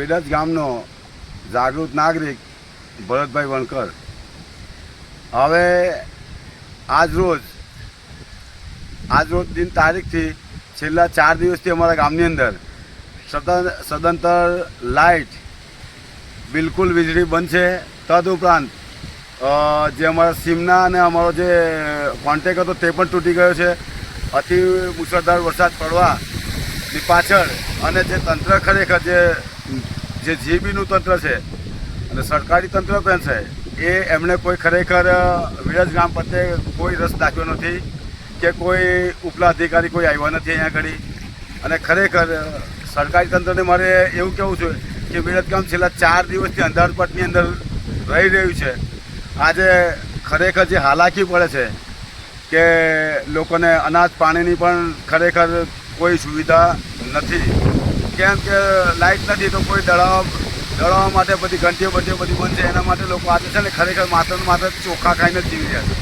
બેડજ ગામનો જાગૃત નાગરિક ભરતભાઈ વણકર હવે આજરોજ દિન તારીખથી છેલ્લા 4 દિવસથી અમારા ગામની અંદર સદંતર લાઇટ બિલકુલ વીજળી બંધ છે। તદુપરાંત જે અમારા સીમના અને અમારો જે કોન્ટેક હતો તે પણ તૂટી ગયો છે। અતિ મુશળધાર વરસાદ પડવાની પાછળ અને જે તંત્ર ખરેખર જે જીબીનું તંત્ર છે અને સરકારી તંત્ર પણ છે એ એમણે કોઈ ખરેખર વિરજ ગામ પ્રત્યે કોઈ રસ દાખવ્યો નથી કે કોઈ ઉપલા અધિકારી કોઈ આવ્યા નથી અહીંયા આગળ। અને ખરેખર સરકારી તંત્રને મારે એવું કહેવું છે કે વિરજ ગામ છેલ્લા 4 દિવસથી અંધારપટની અંદર રહી રહ્યું છે। આજે ખરેખર જે હાલાકી પડે છે કે લોકોને અનાજ પાણીની પણ ખરેખર કોઈ સુવિધા નથી, કેમ કે લાઇટ નથી તો કોઈ દળાવવા માટે બધી ઘંટીઓ બધી બંધ છે। એના માટે લોકો આજે છે ને ખરેખર માત્ર ચોખા ખાઈને જ જીવી રહ્યા છે।